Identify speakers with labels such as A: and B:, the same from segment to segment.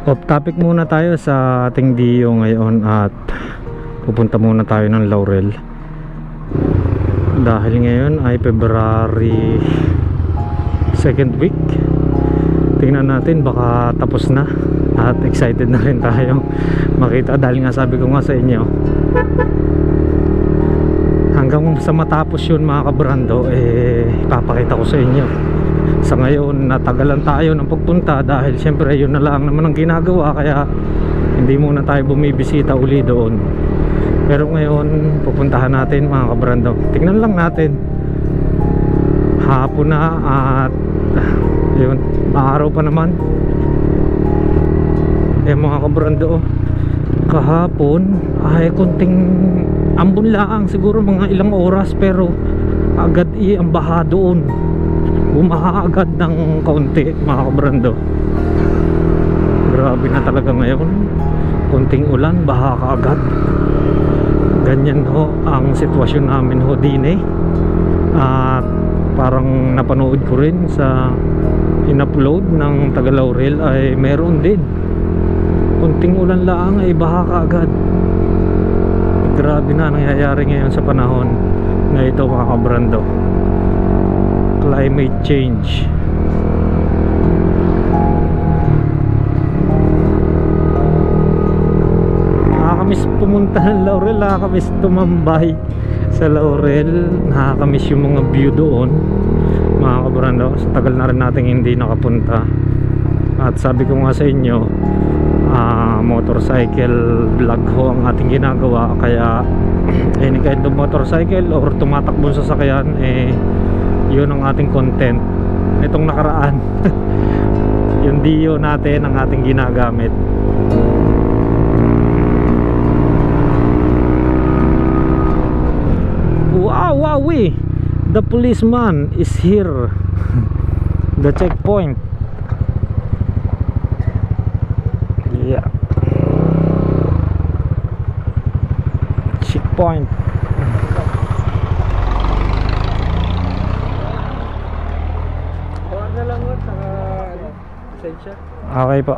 A: Off topic muna tayo sa ating DO ngayon at pupunta muna tayo ng Laurel dahil ngayon ay February 2nd week. Tingnan natin, baka tapos na at excited na rin tayo makita dahil nga sabi ko nga sa inyo, hanggang sa matapos yun mga kabrando, ipapakita ko sa inyo. Sa ngayon natagalan tayo ng pagpunta dahil syempre yun na lang naman ang ginagawa, kaya hindi muna tayo bumibisita uli doon. Pero ngayon pupuntahan natin mga kabrando. Tingnan lang natin, hapon na at yun, araw pa naman. Mga kabrando, kahapon ay konting ambon lang, siguro mga ilang oras, pero agad ang baha doon, bumaha agad ng kaunti mga kabrando. Grabe na talaga ngayon, konting ulan, baha ka agad. Ganyan ho ang sitwasyon namin ho din at parang napanood ko rin sa in-upload ng taga Laurel ay meron din konting ulan lang ay baha ka agad. Grabe na nangyayari ngayon sa panahon na ito mga kabrando, climate change. Nakakamiss pumunta ng Laurel, nakakamiss tumambay sa Laurel, nakakamiss yung mga view doon mga kabrando. Sa tagal na rin natin hindi nakapunta at sabi ko nga sa inyo, motorcycle vlog ho ang ating ginagawa, kaya any kind of motorcycle or tumatakbong sasakyan, yun ang ating content. Itong nakaraan yung Dio natin ang ating ginagamit. Wow, the policeman is here. The checkpoint. Yeah, checkpoint.
B: Na lang mo sa lisensya.
A: Okay po.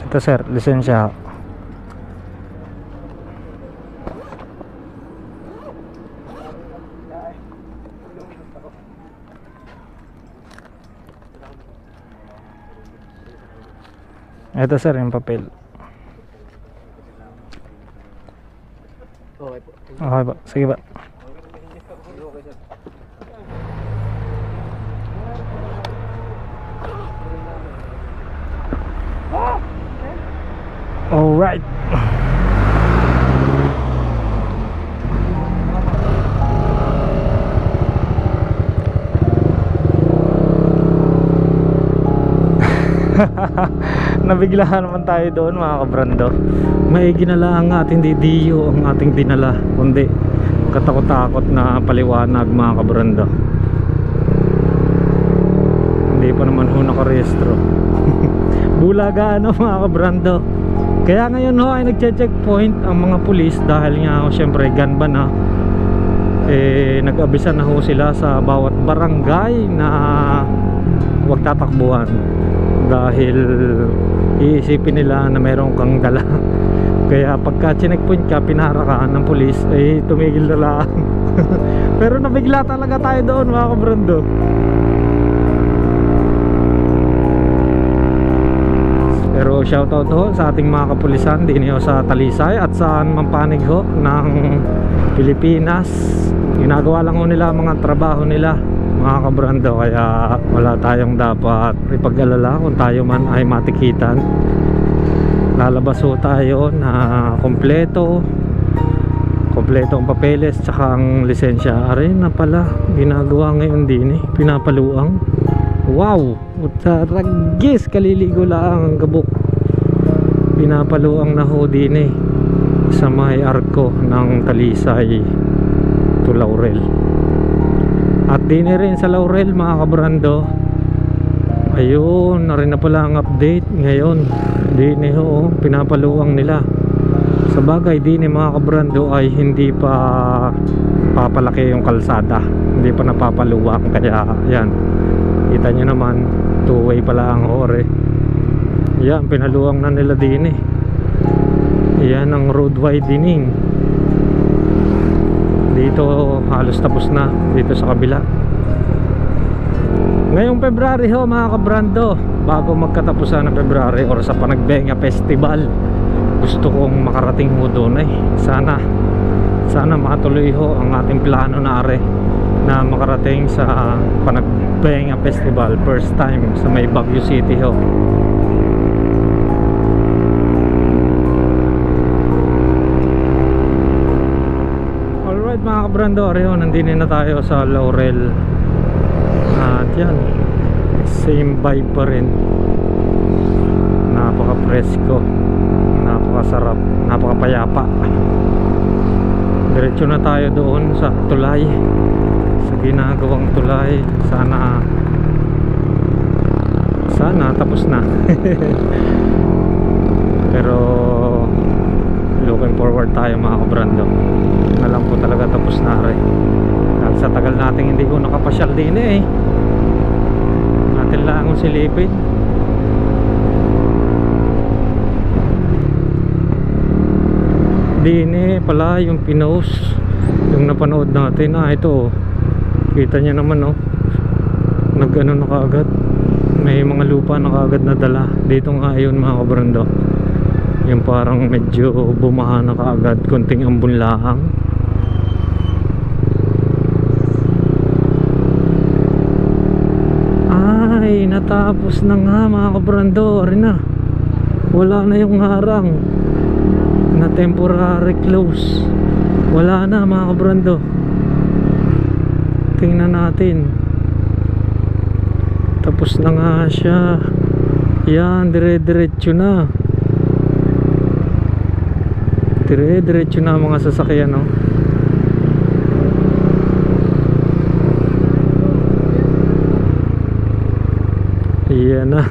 A: Ito sir, lisensya. Ito sir, yung papel.
B: Okay po.
A: Okay po, sige ba. Alright. Nabiglahan naman tayo doon mga kabrando. May ginala at hindi Dio ang ating dinala, kundi katakot-takot na paliwanag mga kabrando. Hindi pa naman ho nakarehistro. Bulaga ano mga kabrando. Kaya ngayon ho ay nagche-checkpoint ang mga pulis dahil nga ho syempre gun ban na. Nag-abisa na ho sila sa bawat barangay na huwag tatakbuhan dahil iisipin nila na meron kang dala. Kaya pagka checkpoint ka, pinara ka ng pulis, tumigil na lang. Pero nabigla talaga tayo doon mga kabrando. Pero shoutout ho sa ating mga kapulisan din ho sa Talisay at saan man panig ho ng Pilipinas. Ginagawa lang ho nila mga trabaho nila mga kabrando, kaya wala tayong dapat ipag-alala kung tayo man ay matikitan. Lalabas ho tayo na kompleto ang papeles tsaka ang lisensya. Arin na pala ginagawa ngayon din pinapaluang. Wow, utaragis, kaliligo lang ang gabok. Pinapaluang na ho din sa may arko ng Talisay to Laurel. At din rin sa Laurel mga kabrando, ayun, narin na pala ang update ngayon. Din ho, pinapaluang nila. Sa bagay din mga kabrando ay hindi pa papalaki yung kalsada, hindi pa napapaluwak, kaya yan, kita nyo naman, two-way pala ang ore. Yan, pinaluwang na nila din eh. Yan ang road widening. Dito halos tapos na, dito sa kabila. Ngayong February ho mga kabrando, bago magkatapusan ng February or sa Panagbenga Festival, gusto kong makarating ho doon eh. Sana matuloy ho ang ating plano na are na makarating sa Panagbenga Festival, first time sa may Baguio City ho. Alright mga kabrando, ariho, nandito na tayo sa Laurel. At yan, same vibe pa rin. Napaka presko, napakasarap, napakapayapa. Diretso na tayo doon sa tulay, sa ginagawang tulay. Sana tapos na. Pero looking forward tayo mga kabrando. Alam ko talaga tapos na rin. Dahil sa tagal natin hindi ko nakapasyal din eh. Natin lang akong silipin. Dine pala yung pinost, yung napanood natin. Ito kita nyo naman nag-ano na kaagad, may mga lupa na kaagad na dala. Dito nga yun mga kabrando, yung parang medyo bumaha na kaagad, konting ambon lahang. Ay, natapos na nga mga kabrando. Rin na, wala na yung harang na temporary close, wala na mga kabrando. Tingnan natin, tapos na nga siya. Yan, dire-diretso na, dire-diretso na mga sasakyan yan na.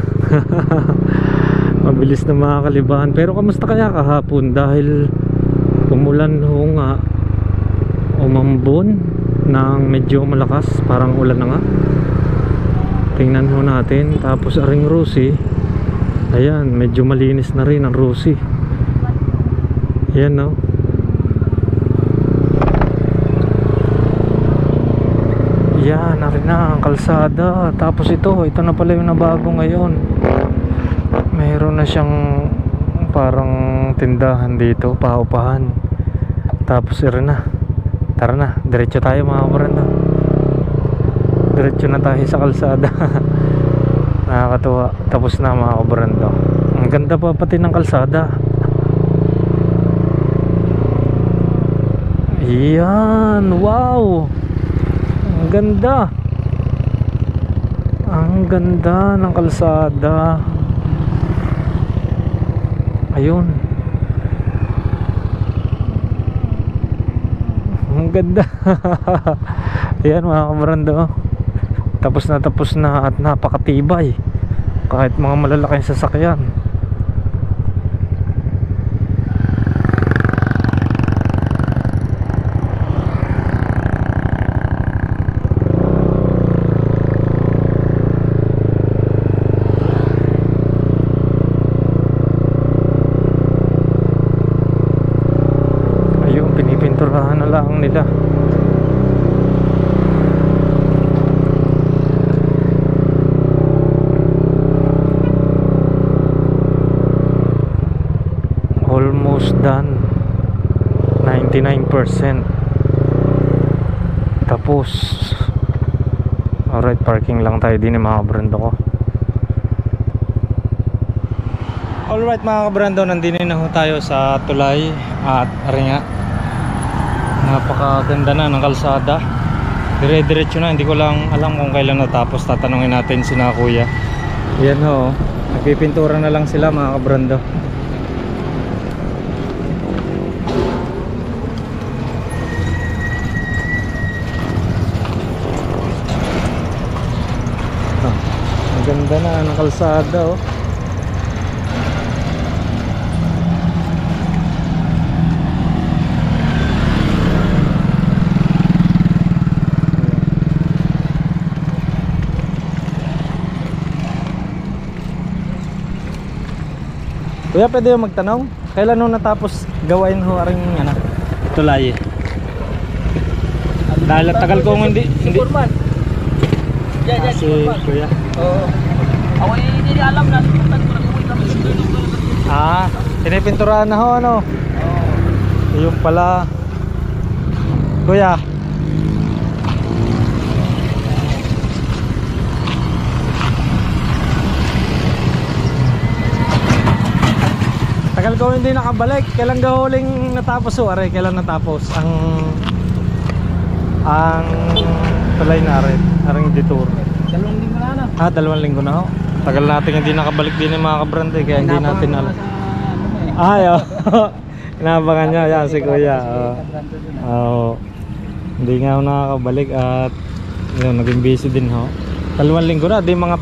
A: Mabilis na makakalibahan. Pero kamusta kaya kahapon? Dahil umulan ho nga, umambon ng medyo malakas, parang ulan na nga. Tingnan ho natin. Tapos aring Rosie, ayan, medyo malinis na rin ang Rosie. Ayan yan, narin na ang kalsada. Tapos ito na pala yung nabago ngayon. Mayroon na siyang parang tindahan dito, paupahan. Tapos na, tara na, diretso tayo mga kabrando. Diretso na tayo sa kalsada. Nakakatuwa. Tapos na mga kabrando. Ang ganda pa pati ng kalsada. Yan, wow, ang ganda. Ang ganda ng kalsada. Ayun, ang ganda. Ayan mga kabrando, tapos na at napakatibay kahit mga malalaking sasakyan. Pinipinturahan na lang nila. Almost done, 99%. Tapos alright, parking lang tayo din mga kabrando ko. Alright mga kabrando, nandito na ho tayo sa tulay. At nga, napakaganda na ng kalsada. Dire-diretso na, hindi ko lang alam kung kailan natapos. Tatanungin natin sina kuya. Yan ho, nagpipintura na lang sila mga kabrando. Ang ganda na ng kalsada Kuya, pwede yung magtanong? Kailan nung natapos gawain ho aring ano, tulay? Dahil tagal ko hindi
B: Superman. Yan,
A: si Kuya.
B: Oo. Ako hindi alam na nagpuntan ko nag-uwi kami sa dito.
A: Pinipinturahan na ho ano. Yung pala. Kuya. Tagal ko hindi nakabalik. Kailan ka huling natapos ho? Aray, kailan natapos ang tulay na rin, aring detour?
B: 2 linggo na.
A: 2 linggo na ho. Tagal natin hindi nakabalik din yung mga kabrante, kaya hindi natin alam. Ay, oh. Inabangan niya, yan si Kuya. Hindi nga ako nakakabalik at yun, naging busy din ho. 2 linggo na, di mga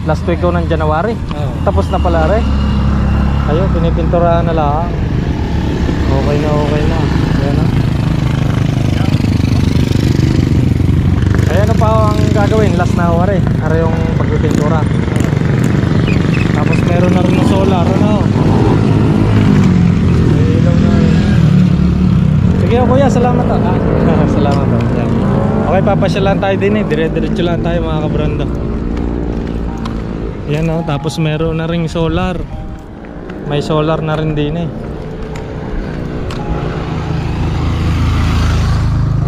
A: last week ko ng January. Tapos na pala rin. Ayo, pinipinturahan na lang. Okay na. Ayan na. Ayan na pa ang gagawin, last na ho rin. Are yung pagpipintura. Tapos meron na rin ng solar, ano? May ilaw na rin. Sige Kuya, salamat ho. Salamat ho. Ayan. Okay, papasyalan tayo din eh. Dire-diretso lang tayo mga kabrando. Ayan o, tapos meron na ring solar. May solar na rin din eh.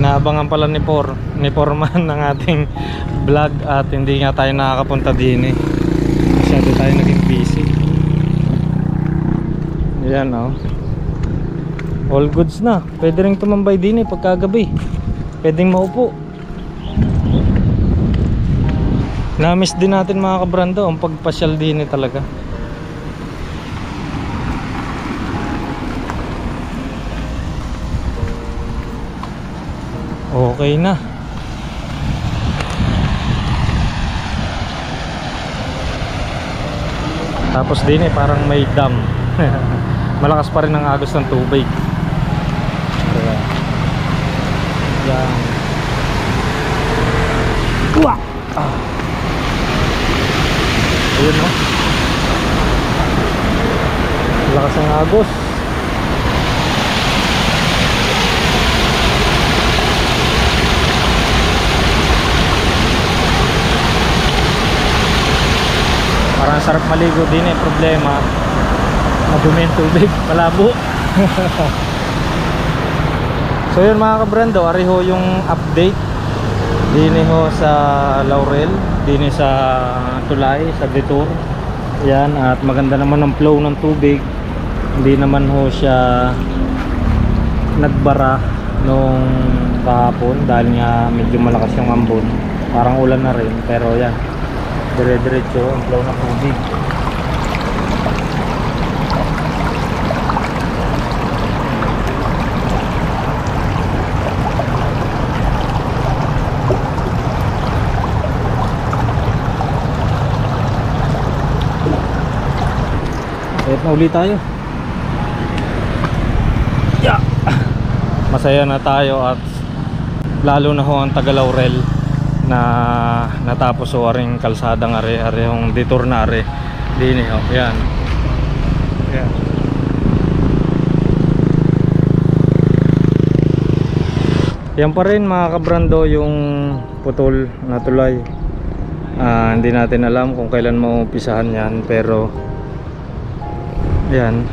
A: Naabangan pala ni Foreman ng ating vlog at hindi nga tayo nakakapunta din eh. Masyado tayo naging busy. Ayan o. All goods na. Pwede rin tumambay din eh pagkagabi. Pwedeng maupo. Namiss din natin mga kabrando ang pagpasyal din eh talaga. Okay na. Tapos din eh parang may dam. Malakas pa rin ang agos ng tubig. Yan. Wah! Ayun no. Malakas ang agos. Parang sarap maligo din eh. Problema, madumi ang tubig, malabo. So yun mga kabrando, ariho yung update dini ho sa Laurel, dini sa tulay, sa detour. Yan, at maganda naman ang flow ng tubig. Hindi naman ho siya nagbara nung kahapon dahil nga medyo malakas yung ambon. Parang ulan na rin, pero yan, dire-diretso ang flow ng tubig. Ayat na uli tayo. Yeah. Masaya na tayo at lalo na ho ang taga Laurel na natapos o aring kalsadang are yung detour na are dini ho. Yan. Yan. Yan pa rin mga kabrando yung putol na tulay. Hindi natin alam kung kailan maumpisahan yan, pero yan.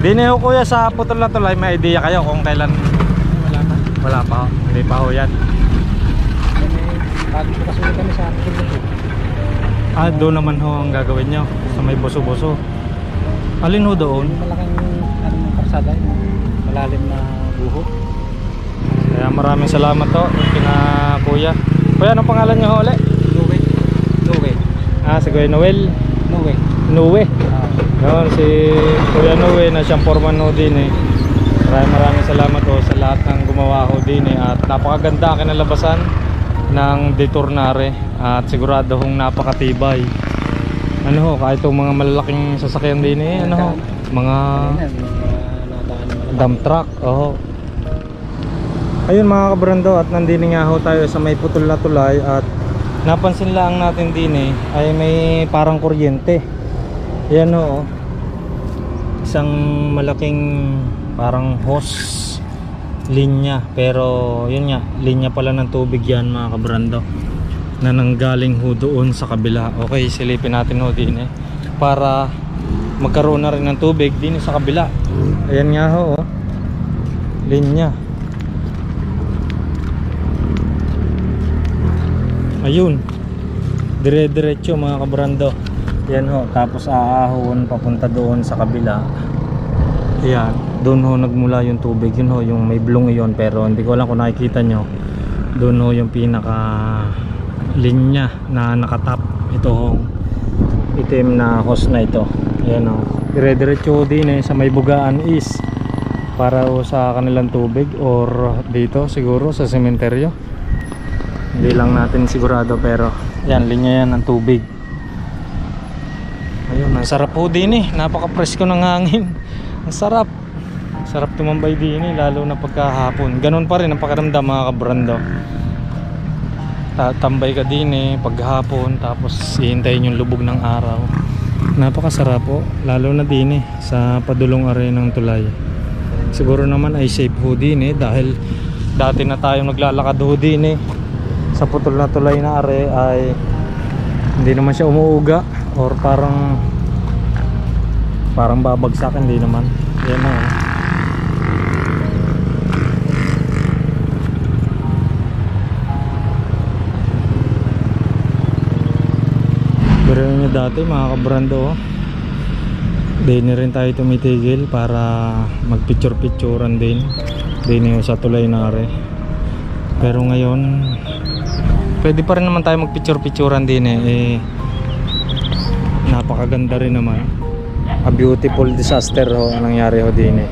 A: Dini ho kuya sa putol na tulay, may idea kayo kung kailan?
B: Wala pa.
A: Wala pa ho. Hindi pa ho yan.
B: Bago kasunod kami sa akin.
A: Doon naman ho ang gagawin nyo sa may buso-buso. Alin ho doon?
B: Malaking ng karsada, malalim na buho.
A: Kaya maraming salamat ho kina kuya. Kuya, anong pangalan nyo ho ulit?
B: Noe.
A: Si Kuya Noel. Noe. Yun, si Kuya Noe na siyang foreman ho din eh. Maraming salamat ho sa lahat ng gumawa ho din eh. At napakaganda ang kinalabasan ng detour nare. At sigurado hong napakatibay. Ano ho, kahit itong mga malalaking sasakyan din eh. Ano ho, mga dump truck. Ayun mga kabrando, at nandini nga ho tayo sa may putol na tulay. At napansin lang natin din ay may parang kuryente. Yan ho, isang malaking parang hose linya, pero yun nga, linya pala ng tubig yan mga kabrando, na nanggaling ho doon sa kabila. Okay, silipin natin ho din para magkaroon na rin ng tubig din sa kabila. Ayan nga ho, linya. Ayun, dire-diretso mga kabrando. Yan ho, tapos aahon papunta doon sa kabila. Ayan, doon ho nagmula yung tubig. Yun ho, yung may blong iyon, pero hindi ko alam kung nakikita nyo. Doon ho yung pinaka linya na nakatap. Ito ho, itim na hose na ito. Ayan ho, dire-diretso din sa may bugaan is para ho sa kanilang tubig, or dito siguro sa sementeryo. Hindi lang natin sigurado, pero yan, linya yan ng tubig. Ayun, ang sarap po din napaka-presko ng hangin. Ang sarap. Sarap tumambay din lalo na pagkahapon. Ganun pa rin ang pakiramdam mga kabrando. Tatambay ka din paghapon, tapos hihintayin yung lubog ng araw. Napakasarap po, lalo na din sa padulong are ng tulay. Siguro naman ay safe ho din dahil dati na tayong naglalakad ho din sa putol na tulay na are, ay hindi naman siya umuuga or parang babagsak, hindi naman. Yan na pero nyo dati mga kabrando, di na rin tayo tumitigil para mag picture-picturean din sa tulay na are. Pero ngayon pwede pa rin naman tayo mag picture-picturean din napakaganda rin naman. A beautiful disaster ho ang nangyari ho din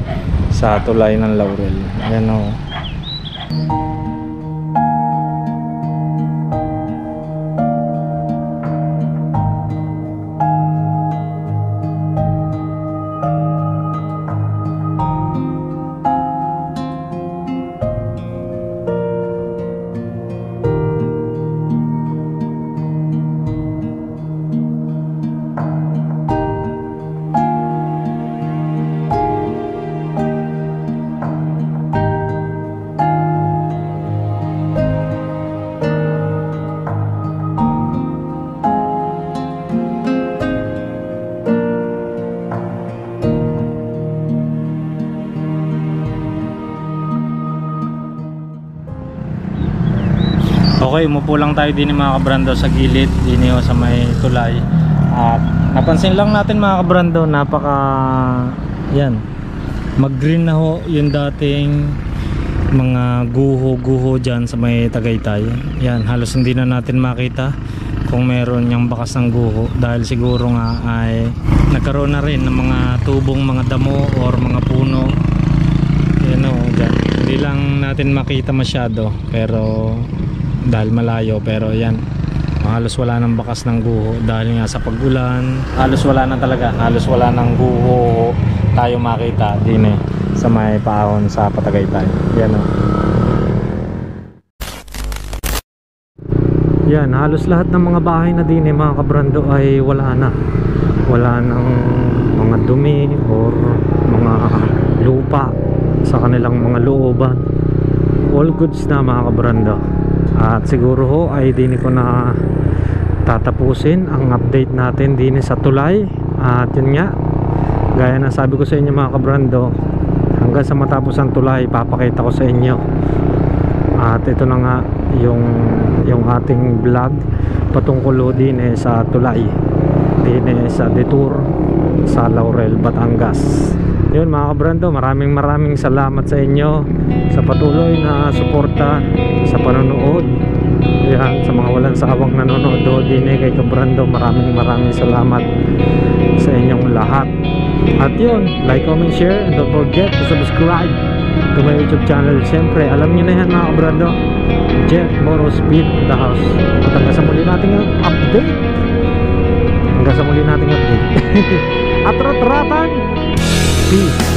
A: sa tulay ng Laurel. Ayan ho. Okay, umupo lang tayo din mga kabrando sa gilid din sa may tulay. At napansin lang natin mga kabrando, yan, mag-green na ho yung dating mga guho dyan sa may Tagaytay. Yan, halos hindi na natin makita kung meron yung bakas ng guho, dahil siguro nga ay nagkaroon na rin ng mga tubong mga damo or mga puno. Yan o, dyan. Hindi lang natin makita masyado, pero dahil malayo, pero yan, halos wala ng bakas ng guho dahil nga sa pag-ulan. Halos wala na talaga, halos wala ng guho tayo makita din sa may paahon sa Patagaytay. Yan o. Yan, halos lahat ng mga bahay na din mga kabrando ay wala na. Wala ng mga dumi or mga lupa sa kanilang mga looban. All goods na mga kabrando. At siguro ho ay din ko na tatapusin ang update natin din sa tulay. At yun nga, gaya na sabi ko sa inyo mga kabrando, hanggang sa matapos ang tulay papakita ko sa inyo. At ito na nga yung ating vlog patungkol din sa tulay din sa detour sa Laurel, Batangas. Yun mga kabrando, maraming salamat sa inyo sa patuloy na suporta sa panonood. Yan, sa mga walang sawang nanonood din kay kabrando, maraming salamat sa inyong lahat. At yun, like, comment, share, and don't forget to subscribe to my YouTube channel. Siyempre, alam nyo na yan mga kabrando, Jet Moro Speed the House. At hanggang sa muli nating update. At rat-ratan. Peace.